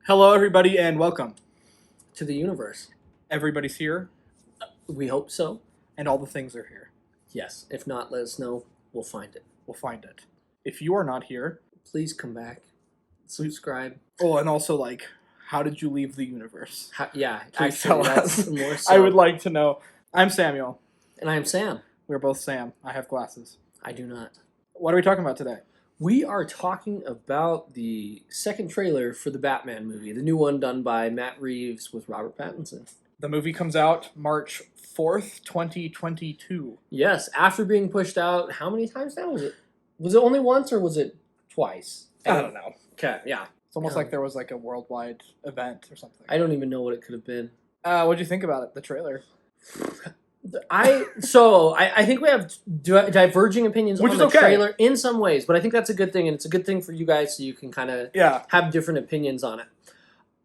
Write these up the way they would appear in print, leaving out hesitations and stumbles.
Hello, everybody, and welcome. To the universe. Everybody's here, We hope so. and all the things are here. Yes. If not, let us know. We'll find it. We'll find it. If you are not here, Please come back. Subscribe. and also, how did you leave the universe? Yeah, Please actually, tell that's us. more so. I would like to know. I'm Samuel. And I am Sam. We're both Sam. I have glasses. I do not. What are we talking about today? We are talking about the second trailer for the Batman movie, the new one done by Matt Reeves with Robert Pattinson. The movie comes out March 4th, 2022. Yes, after being pushed out, how many times now was it? Was it only once or was it twice? I don't know. Okay, yeah. It's almost like there was a worldwide event or something. I don't even know what it could have been. What'd you think about it, the trailer? I think we have diverging opinions Which on is the okay. trailer in some ways, but I think that's a good thing, and it's a good thing for you guys so you can kind of have different opinions on it.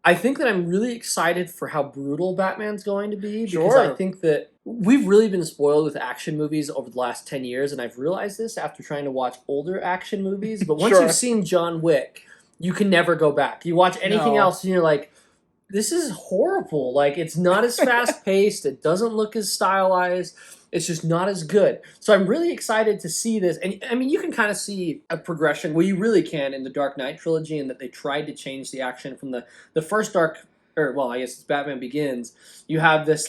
I think that I'm really excited for how brutal Batman's going to be because I think that we've really been spoiled with action movies over the last 10 years, and I've realized this after trying to watch older action movies, but once you've seen John Wick, you can never go back. You watch anything else and you're like, this is horrible. Like, it's not as fast-paced. It doesn't look as stylized. It's just not as good. So I'm really excited to see this. And, I mean, you can kind of see a progression. Well, you really can in the Dark Knight trilogy in that they tried to change the action from the first I guess it's Batman Begins. You have this,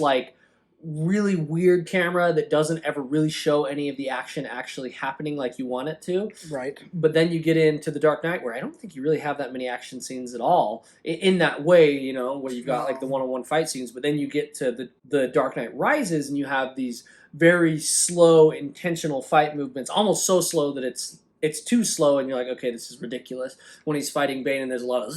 really weird camera that doesn't ever really show any of the action actually happening like you want it to. Right. But then you get into the Dark Knight where I don't think you really have that many action scenes at all in that way, where you've got the one-on-one fight scenes. But then you get to the Dark Knight Rises and you have these very slow, intentional fight movements, almost so slow that it's too slow and you're like, okay, this is ridiculous. When he's fighting Bane and there's a lot of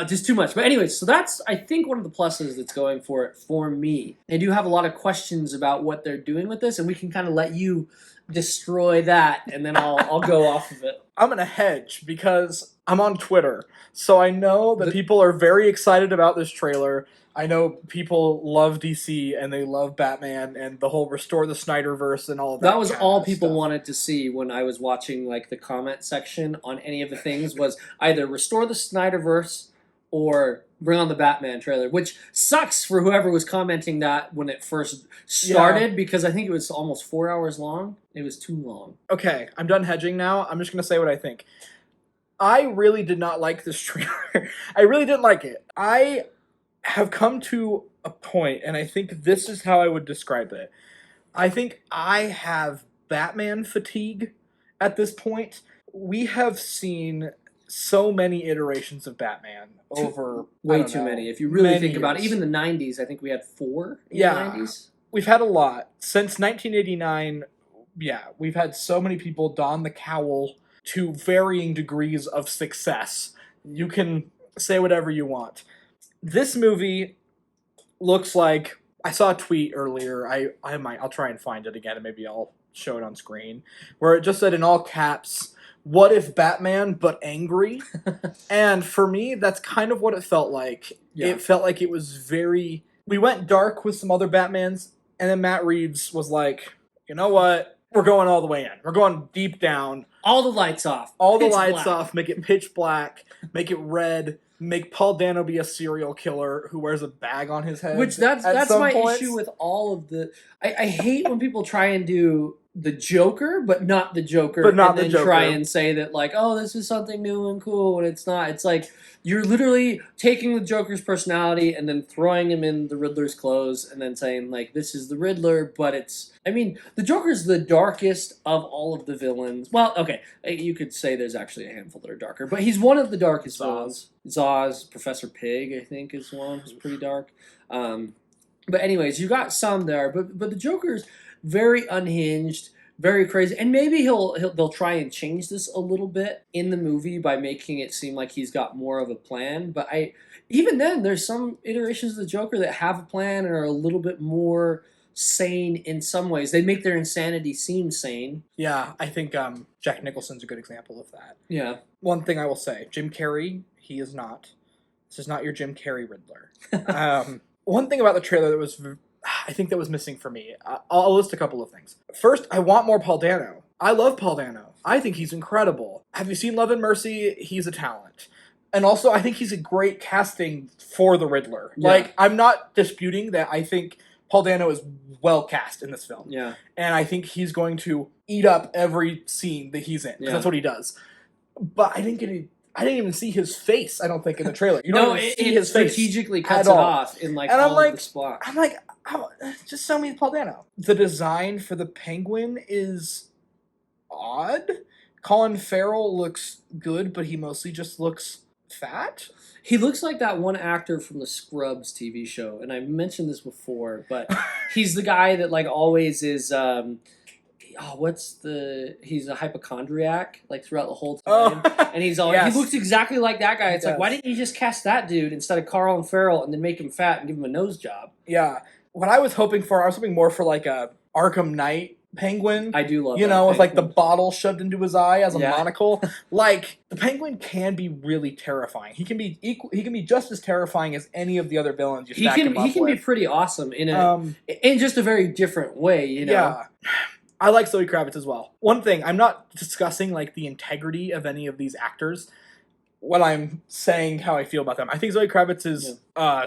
just too much. But anyways, so that's, I think, one of the pluses that's going for it for me. I do have a lot of questions about what they're doing with this, and we can kind of let you destroy that, and then I'll go off of it. I'm going to hedge because I'm on Twitter, so I know that people are very excited about this trailer. I know people love DC and they love Batman and the whole restore the Snyderverse and all of that. That was all people wanted to see when I was watching the comment section on any of the things was either restore the Snyderverse or bring on the Batman trailer, which sucks for whoever was commenting that when it first started because I think it was almost 4 hours long. It was too long. Okay, I'm done hedging now. I'm just going to say what I think. I really did not like this trailer. I really didn't like it. I have come to a point, and I think this is how I would describe it. I think I have Batman fatigue at this point. We have seen so many iterations of Batman over way too many. If you really think about it, even the 90s, I think we had 4 in the 90s. We've had a lot. Since 1989, we've had so many people don the cowl to varying degrees of success. You can say whatever you want. This movie looks like, I saw a tweet earlier, I'll try and find it again and maybe I'll show it on screen, where it just said in all caps, "What if Batman but angry?" And for me, that's kind of what it felt like. Yeah. It felt like it was we went dark with some other Batmans, and then Matt Reeves was like, you know what? We're going all the way in. We're going deep down. All the lights off. All the lights off. Make it pitch black. Make it red. Make Paul Dano be a serial killer who wears a bag on his head. Which that's my issue with all of the. I hate when people try and do the Joker, but not the Joker, and then try and say that this is something new and cool, and it's not. It's like you're literally taking the Joker's personality and then throwing him in the Riddler's clothes, and then saying this is the Riddler, but it's. I mean, the Joker's the darkest of all of the villains. Well, okay, you could say there's actually a handful that are darker, but he's one of the darkest villains. Zaz, Professor Pig, I think, is one who's pretty dark. But anyways, you got some there, but the Joker's very unhinged, very crazy, and maybe they'll try and change this a little bit in the movie by making it seem like he's got more of a plan. But even then, there's some iterations of the Joker that have a plan and are a little bit more sane in some ways. They make their insanity seem sane. Yeah, I think Jack Nicholson's a good example of that. Yeah. One thing I will say, Jim Carrey, he is not. This is not your Jim Carrey Riddler. One thing about the trailer that I think that was missing for me. I'll list a couple of things. First, I want more Paul Dano. I love Paul Dano. I think he's incredible. Have you seen Love and Mercy? He's a talent. And also, I think he's a great casting for the Riddler. Yeah. Like, I'm not disputing that. I think Paul Dano is well cast in this film. Yeah. And I think he's going to eat up every scene that he's in. Because that's what he does. But I didn't even see his face, I don't think, in the trailer. You don't even see his face strategically cuts it off in like and all of the spots. I'm like, just show me Paul Dano. The design for the Penguin is odd. Colin Farrell looks good, but he mostly just looks fat. He looks like that one actor from the Scrubs TV show, and I mentioned this before, but he's the guy that like always is. He's a hypochondriac like throughout the whole time, and he's all he looks exactly like that guy. It's like, why didn't you just cast that dude instead of Colin Farrell and then make him fat and give him a nose job? Yeah, what I was hoping more for like a Arkham Knight Penguin. I do love with Penguin. like the bottle shoved into his eye as a monocle. Like the Penguin can be really terrifying. He can be just as terrifying as any of the other villains you stack him up with. He can be pretty awesome in just a very different way, you know. Yeah. I like Zoe Kravitz as well. One thing, I'm not discussing like the integrity of any of these actors when I'm saying how I feel about them. I think Zoe Kravitz is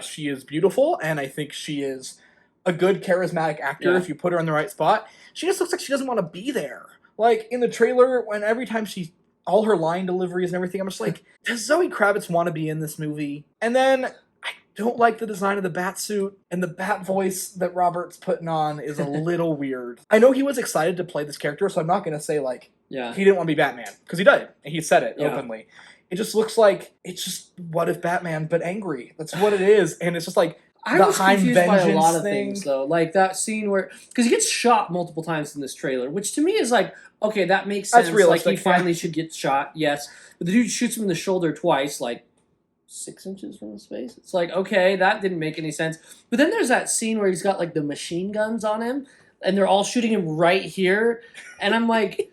she is beautiful, and I think she is a good charismatic actor if you put her in the right spot. She just looks like she doesn't want to be there. Like in the trailer, when every time all her line deliveries and everything, I'm just like, does Zoe Kravitz want to be in this movie? And then I don't like the design of the bat suit, and the bat voice that Robert's putting on is a little weird. I know he was excited to play this character, so I'm not going to say like he didn't want to be Batman, because he did, and he said it openly. It just looks like it's just what if Batman, but angry. That's what it is, and it's just like I was confused by a lot of things, though. Like that scene where... Because he gets shot multiple times in this trailer, which to me is like, okay, that makes sense. That's realistic. Like, he finally should get shot, yes. But the dude shoots him in the shoulder twice, like 6 inches from his face. It's like, okay, that didn't make any sense. But then there's that scene where he's got, like, the machine guns on him, and they're all shooting him right here. And I'm like...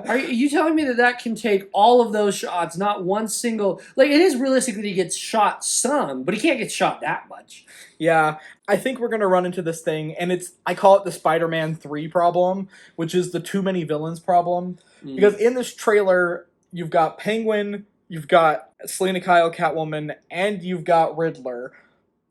Are you telling me that can take all of those shots, not one single... Like, it is realistic that he gets shot some, but he can't get shot that much. Yeah, I think we're going to run into this thing, and I call it the Spider-Man 3 problem, which is the too many villains problem. Because in this trailer, you've got Penguin, you've got Selena Kyle, Catwoman, and you've got Riddler.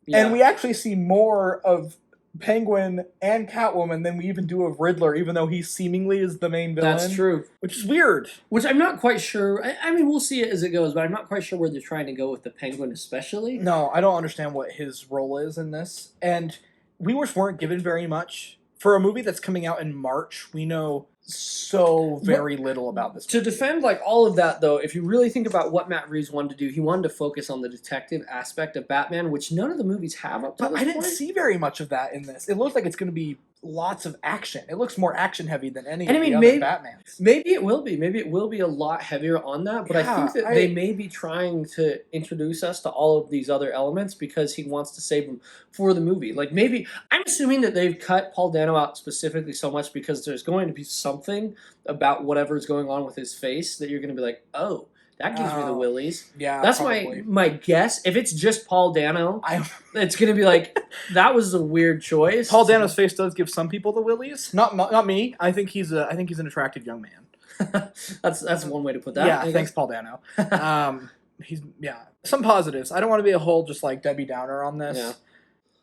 Yeah. And we actually see more of Penguin and Catwoman than we even do of Riddler, even though he seemingly is the main villain. That's true. Which is weird. Which I'm not quite sure. I mean, we'll see it as it goes, but I'm not quite sure where they're trying to go with the Penguin especially. No, I don't understand what his role is in this. And we weren't given very much. For a movie that's coming out in March, we know so very little about this movie. To defend like all of that, though, if you really think about what Matt Reeves wanted to do, he wanted to focus on the detective aspect of Batman, which none of the movies have up to this point. I didn't see very much of that in this. It looks like it's going to be lots of action. It looks more action heavy than any of the other Batmans. Maybe it will be. Maybe it will be a lot heavier on that. But I think that they may be trying to introduce us to all of these other elements because he wants to save them for the movie. Like maybe I'm assuming that they've cut Paul Dano out specifically so much because there's going to be something about whatever's going on with his face that you're going to be like, oh, that gives me the willies. Yeah, that's my guess. If it's just Paul Dano, it's gonna be like that was a weird choice. Paul Dano's face does give some people the willies. Not me. I think he's an attractive young man. that's one way to put that. Yeah, thanks, Paul Dano. He's some positives. I don't want to be a whole just like Debbie Downer on this. Yeah.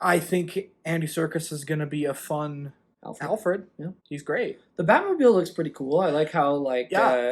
I think Andy Serkis is gonna be a fun Alfred. Yeah, he's great. The Batmobile looks pretty cool. I like how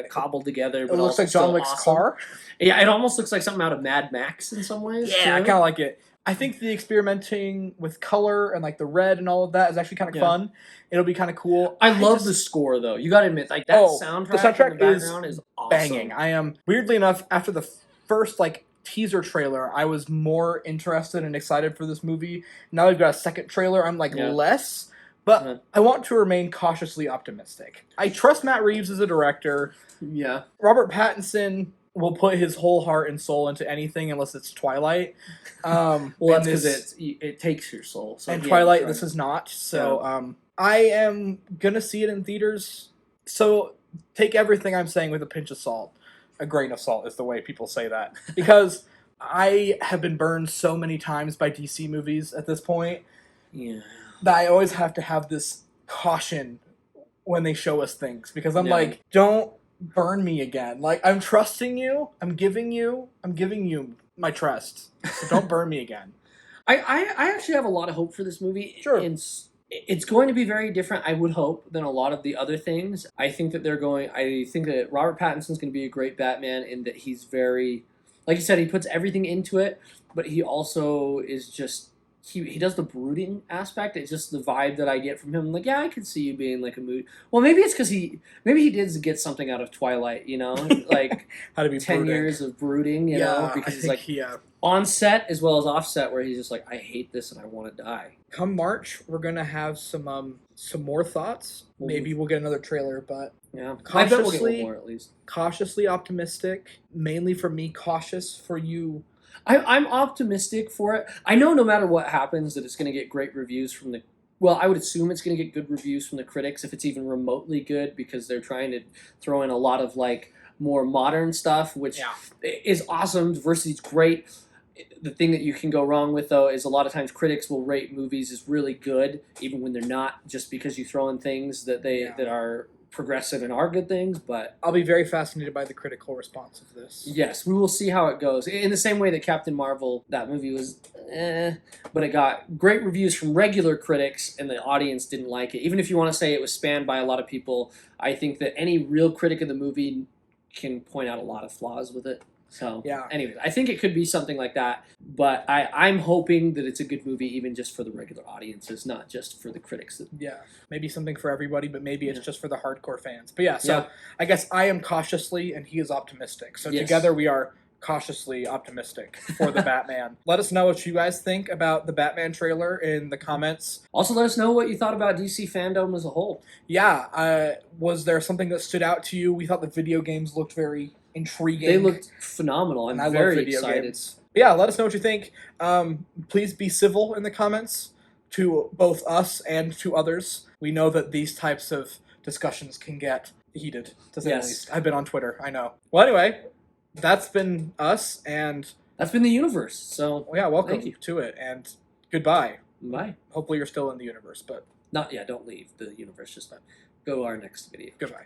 cobbled together. But it looks like John Wick's car. Yeah, it almost looks like something out of Mad Max in some ways. Yeah, I kind of like it. I think the experimenting with color and like the red and all of that is actually kind of fun. It'll be kind of cool. I love the score though. You got to admit, like that soundtrack. The soundtrack in the background is awesome. Banging. I am weirdly enough after the first like teaser trailer, I was more interested and excited for this movie. Now we've got a second trailer. I'm like less. But I want to remain cautiously optimistic. I trust Matt Reeves as a director. Yeah. Robert Pattinson will put his whole heart and soul into anything unless it's Twilight. Well, that's because it takes your soul. So and Twilight, this is not. So I am going to see it in theaters. So take everything I'm saying with a pinch of salt. A grain of salt is the way people say that. Because I have been burned so many times by DC movies at this point. Yeah. That I always have to have this caution when they show us things. Because I'm like, don't burn me again. Like, I'm trusting you. I'm giving you my trust. So don't burn me again. I actually have a lot of hope for this movie. Sure. It's going to be very different, I would hope, than a lot of the other things. I think that Robert Pattinson's going to be a great Batman in that he's very, like you said, he puts everything into it, but he also is just, he does the brooding aspect. It's just the vibe that I get from him. Like, yeah, I could see you being like a mood. Well, maybe it's because maybe he did get something out of Twilight, you know, like how to be 10 brooding. years of brooding, you know, because he's like on set as well as off set, where he's just like, I hate this and I want to die. Come March, we're gonna have some more thoughts. Maybe we'll get another trailer, but yeah, I bet we'll get one more at least. Cautiously optimistic, mainly for me, cautious for you. I'm optimistic for it. I know no matter what happens that it's going to get great reviews from the... Well, I would assume it's going to get good reviews from the critics if it's even remotely good, because they're trying to throw in a lot of like more modern stuff, which is awesome. Diversity is great. The thing that you can go wrong with, though, is a lot of times critics will rate movies as really good, even when they're not, just because you throw in things that that are progressive and are good things. But I'll be very fascinated by the critical response of this. Yes, we will see how it goes. In the same way that Captain Marvel, that movie was but it got great reviews from regular critics and the audience didn't like it. Even if you want to say it was spanned by a lot of people, I think that any real critic of the movie can point out a lot of flaws with it. So, anyways, I think it could be something like that, but I'm hoping that it's a good movie even just for the regular audiences, not just for the critics. Maybe something for everybody, but maybe it's just for the hardcore fans. But I guess I am cautiously and he is optimistic. So together we are cautiously optimistic for the Batman. Let us know what you guys think about the Batman trailer in the comments. Also, let us know what you thought about DC FanDome as a whole. Yeah, was there something that stood out to you? We thought the video games looked very intriguing. They looked phenomenal. I'm very excited. Games. Yeah, let us know what you think. Please be civil in the comments to both us and to others. We know that these types of discussions can get heated, to say the least. I've been on Twitter, I know. Well, anyway, that's been us, and that's been the universe. So welcome to it, and goodbye. Bye. Hopefully you're still in the universe, but don't leave the universe. Just go to our next video. Goodbye.